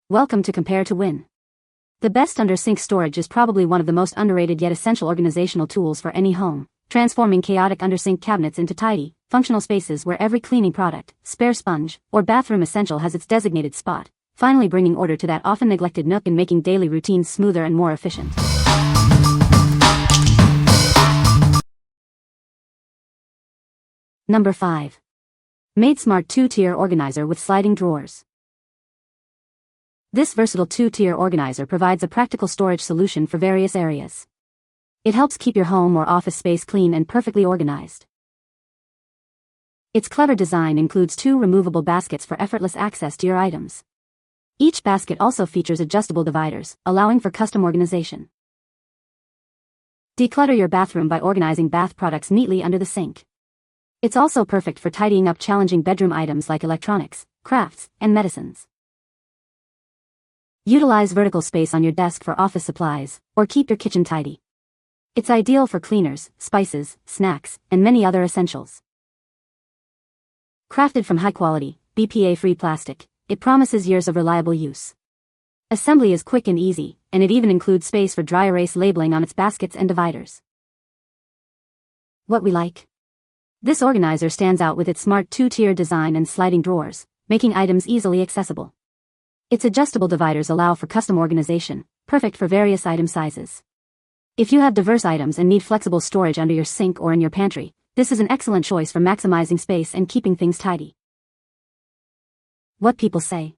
Welcome to Compare to Win. The best under-sink storage is probably one of the most underrated yet essential organizational tools for any home, transforming chaotic under-sink cabinets into tidy, functional spaces where every cleaning product, spare sponge, or bathroom essential has its designated spot, finally bringing order to that often neglected nook and making daily routines smoother and more efficient. Number 5. MADESMART 2-tier organizer with sliding drawers. This versatile 2-tier organizer provides a practical storage solution for various areas. It helps keep your home or office space clean and perfectly organized. Its clever design includes 2 removable baskets for effortless access to your items. Each basket also features adjustable dividers, allowing for custom organization. Declutter your bathroom by organizing bath products neatly under the sink. It's also perfect for tidying up challenging bedroom items like electronics, crafts, and medicines. Utilize vertical space on your desk for office supplies, or keep your kitchen tidy. It's ideal for cleaners, spices, snacks, and many other essentials. Crafted from high-quality, BPA-free plastic, it promises years of reliable use. Assembly is quick and easy, and it even includes space for dry erase labeling on its baskets and dividers. What we like? This organizer stands out with its smart 2-tier design and sliding drawers, making items easily accessible. Its adjustable dividers allow for custom organization, perfect for various item sizes. If you have diverse items and need flexible storage under your sink or in your pantry, this is an excellent choice for maximizing space and keeping things tidy. What people say.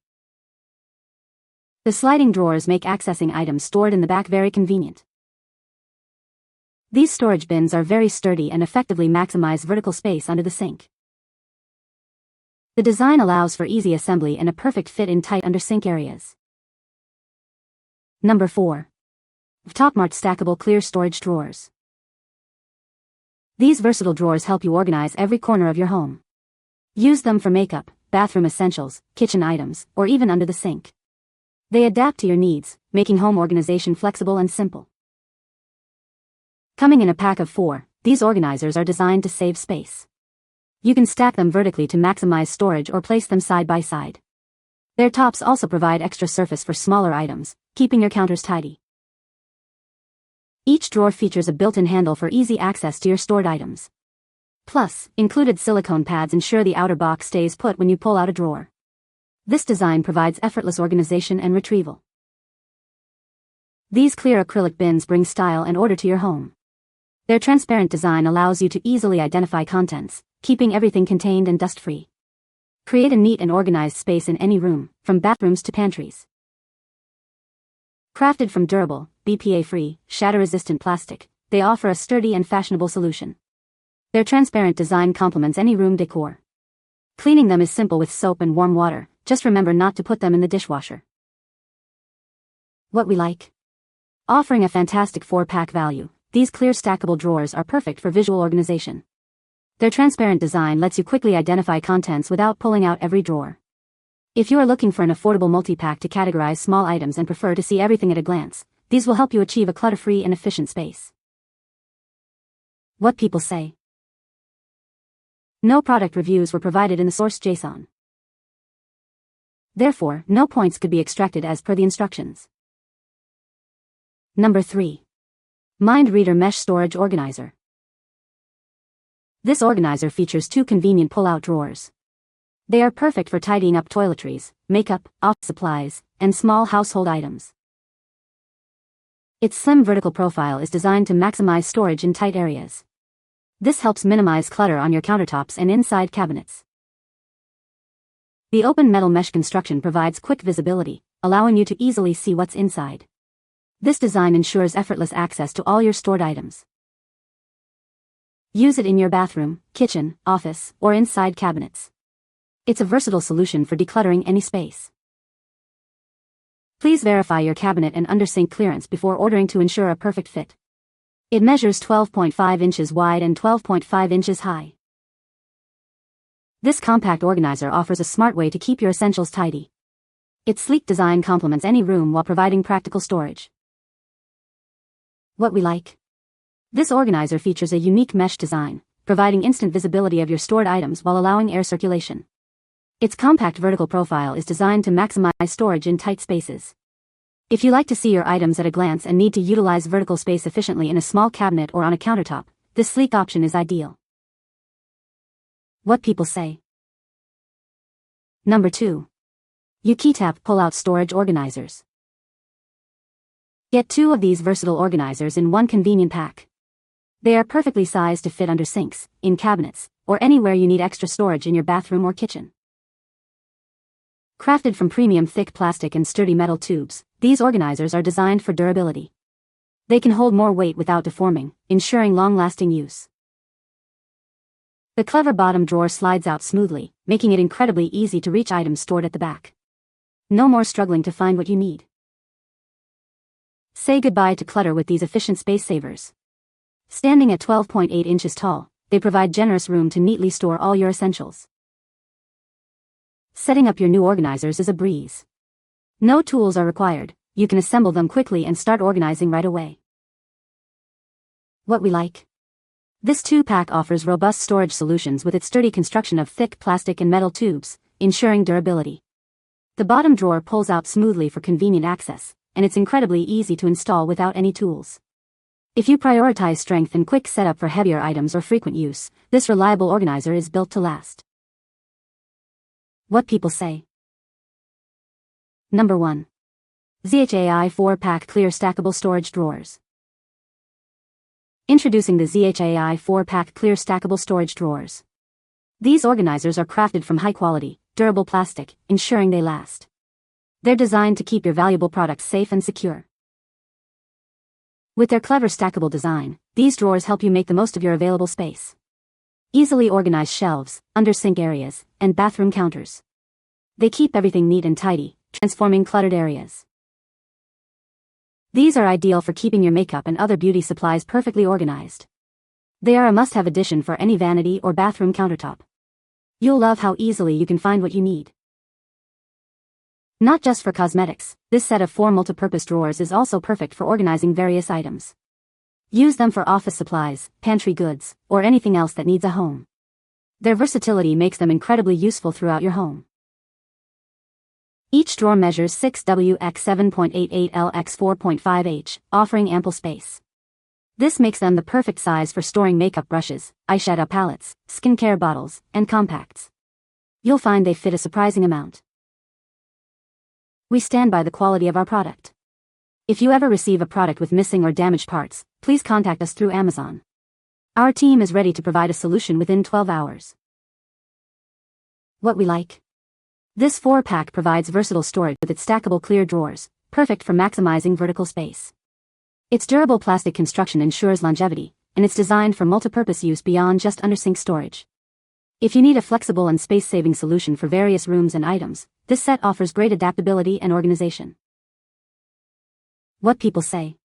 The sliding drawers make accessing items stored in the back very convenient. These storage bins are very sturdy and effectively maximize vertical space under the sink. The design allows for easy assembly and a perfect fit in tight under-sink areas. Number 4. Vtopmart Stackable Clear Storage Drawers. These versatile drawers help you organize every corner of your home. Use them for makeup, bathroom essentials, kitchen items, or even under the sink. They adapt to your needs, making home organization flexible and simple. Coming in a pack of 4, these organizers are designed to save space. You can stack them vertically to maximize storage or place them side by side. Their tops also provide extra surface for smaller items, keeping your counters tidy. Each drawer features a built-in handle for easy access to your stored items. Plus, included silicone pads ensure the outer box stays put when you pull out a drawer. This design provides effortless organization and retrieval. These clear acrylic bins bring style and order to your home. Their transparent design allows you to easily identify contents, keeping everything contained and dust-free. Create a neat and organized space in any room, from bathrooms to pantries. Crafted from durable, BPA-free, shatter-resistant plastic, they offer a sturdy and fashionable solution. Their transparent design complements any room decor. Cleaning them is simple with soap and warm water, just remember not to put them in the dishwasher. What we like? Offering a fantastic 4-pack value, these clear stackable drawers are perfect for visual organization. Their transparent design lets you quickly identify contents without pulling out every drawer. If you are looking for an affordable multi-pack to categorize small items and prefer to see everything at a glance, these will help you achieve a clutter-free and efficient space. What people say. No product reviews were provided in the source JSON. Therefore, no points could be extracted as per the instructions. Number 3. Mind Reader Mesh Storage Organizer. This organizer features 2 convenient pull-out drawers. They are perfect for tidying up toiletries, makeup, office supplies, and small household items. Its slim vertical profile is designed to maximize storage in tight areas. This helps minimize clutter on your countertops and inside cabinets. The open metal mesh construction provides quick visibility, allowing you to easily see what's inside. This design ensures effortless access to all your stored items. Use it in your bathroom, kitchen, office, or inside cabinets. It's a versatile solution for decluttering any space. Please verify your cabinet and under-sink clearance before ordering to ensure a perfect fit. It measures 12.5 inches wide and 12.5 inches high. This compact organizer offers a smart way to keep your essentials tidy. Its sleek design complements any room while providing practical storage. What we like? This organizer features a unique mesh design, providing instant visibility of your stored items while allowing air circulation. Its compact vertical profile is designed to maximize storage in tight spaces. If you like to see your items at a glance and need to utilize vertical space efficiently in a small cabinet or on a countertop, this sleek option is ideal. What people say. Number 2. Ukeetap pull-out storage organizers. Get 2 of these versatile organizers in one convenient pack. They are perfectly sized to fit under sinks, in cabinets, or anywhere you need extra storage in your bathroom or kitchen. Crafted from premium thick plastic and sturdy metal tubes, these organizers are designed for durability. They can hold more weight without deforming, ensuring long-lasting use. The clever bottom drawer slides out smoothly, making it incredibly easy to reach items stored at the back. No more struggling to find what you need. Say goodbye to clutter with these efficient space savers. Standing at 12.8 inches tall, they provide generous room to neatly store all your essentials. Setting up your new organizers is a breeze. No tools are required, you can assemble them quickly and start organizing right away. What we like. This 2-pack offers robust storage solutions with its sturdy construction of thick plastic and metal tubes, ensuring durability. The bottom drawer pulls out smoothly for convenient access, and it's incredibly easy to install without any tools. If you prioritize strength and quick setup for heavier items or frequent use, this reliable organizer is built to last. What people say. Number 1. ZHIAI 4-pack clear stackable storage drawers. Introducing the ZHIAI 4-pack clear stackable storage drawers. These organizers are crafted from high-quality, durable plastic, ensuring they last. They're designed to keep your valuable products safe and secure. With their clever stackable design, these drawers help you make the most of your available space. Easily organized shelves, under-sink areas, and bathroom counters. They keep everything neat and tidy, transforming cluttered areas. These are ideal for keeping your makeup and other beauty supplies perfectly organized. They are a must-have addition for any vanity or bathroom countertop. You'll love how easily you can find what you need. Not just for cosmetics, this set of 4 multi-purpose drawers is also perfect for organizing various items. Use them for office supplies, pantry goods, or anything else that needs a home. Their versatility makes them incredibly useful throughout your home. Each drawer measures 6W x 7.88 L x 4.5H, offering ample space. This makes them the perfect size for storing makeup brushes, eyeshadow palettes, skincare bottles, and compacts. You'll find they fit a surprising amount. We stand by the quality of our product. If you ever receive a product with missing or damaged parts, please contact us through Amazon. Our team is ready to provide a solution within 12 hours. What we like. This 4-pack provides versatile storage with its stackable clear drawers, perfect for maximizing vertical space. Its durable plastic construction ensures longevity, and it's designed for multi-purpose use beyond just under-sink storage. If you need a flexible and space-saving solution for various rooms and items, this set offers great adaptability and organization. What people say.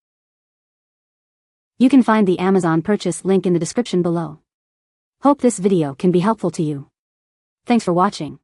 You can find the Amazon purchase link in the description below. Hope this video can be helpful to you. Thanks for watching.